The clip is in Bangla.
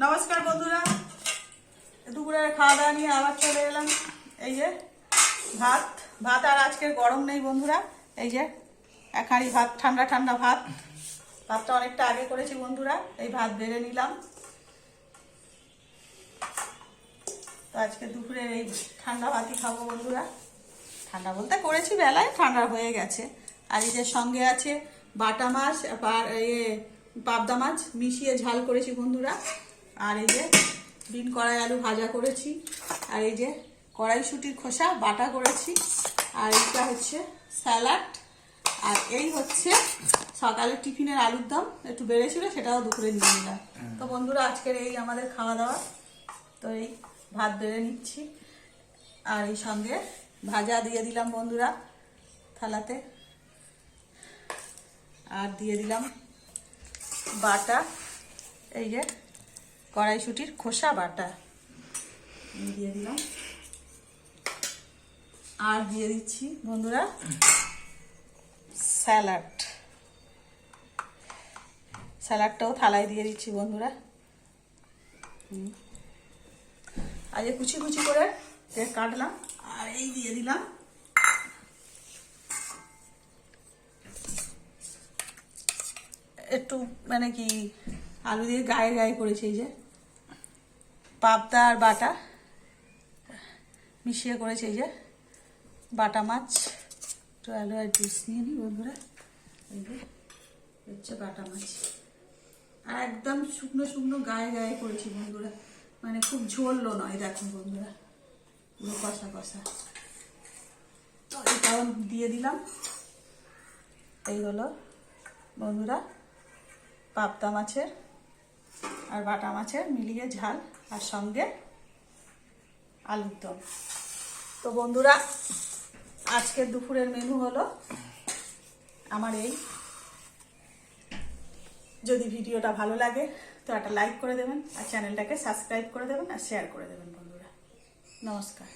নমস্কার বন্ধুরা, দুপুরের খাওয়া দাওয়া নিয়ে আবার চলে এলাম। এই যে ভাত ভাত আর আজকের গরম নেই বন্ধুরা। এই যে এক হাঁড়ি ভাত, ঠান্ডা ঠান্ডা ভাত। ভাতটা অনেকটা আগে করেছি বন্ধুরা, এই ভাত বেড়ে নিলাম। তো আজকে দুপুরের এই ঠান্ডা ভাতই খাবো বন্ধুরা। ঠান্ডা বলতে করেছি বেলায়, ঠান্ডা হয়ে গেছে। আর এই যে সঙ্গে আছে বাটা মাছ আর পাবদা মাছ মিশিয়ে ঝাল করেছি বন্ধুরা। আর এই যে বিন কড়াই আলু ভাজা করেছি। আর এই যে কড়াইশুঁটির খোসা বাটা করেছি। আর এইটা হচ্ছে স্যালাড। আর এই হচ্ছে সকালের টিফিনের আলুর দম একটু বেড়েছিল, সেটাও দুপুরে নিয়ে নিলাম। তো বন্ধুরা আজকের এই আমাদের খাওয়া দাওয়া। তো এই ভাত বেড়ে নিচ্ছি, আর এই সঙ্গে ভাজা দিয়ে দিলাম বন্ধুরা থালাতে। আর দিয়ে দিলাম বাটা, এই যে কড়াইশুঁটির খোসা বাটা দিয়ে দিলাম। আর দিয়ে দিচ্ছি বন্ধুরা স্যালাডটাও থালায় দিয়ে দিচ্ছি বন্ধুরা। আর এই কুচি কুচি করে কাটলাম, আর এই দিয়ে দিলাম একটু মানে কি আলু দিয়ে গায়ে গায়ে করেছি। এই যে পাবদা আর বাটা মিশিয়ে করেছি। এই যে বাটা মাছ, একটু আলু আর জুস নিয়ে নিই বন্ধুরা। এই যে হচ্ছে বাটা মাছ, আর একদম শুকনো শুকনো গায়ে গায়ে করেছি বন্ধুরা, মানে খুব ঝোলও নয়। দেখুন বন্ধুরা পুরো কষা কষা। তো এটাও দিয়ে দিলাম। এই হলো বন্ধুরা পাবদা মাছের আর বাটা মাছের মিলিয়ে ঝাল, আর সঙ্গে আলুর দম। তো বন্ধুরা আজকের দুপুরের মেনু হলো আমার এই। যদি ভিডিওটা ভালো লাগে তো একটা লাইক করে দেবেন, আর চ্যানেলটাকে সাবস্ক্রাইব করে দেবেন, আর শেয়ার করে দেবেন বন্ধুরা। নমস্কার।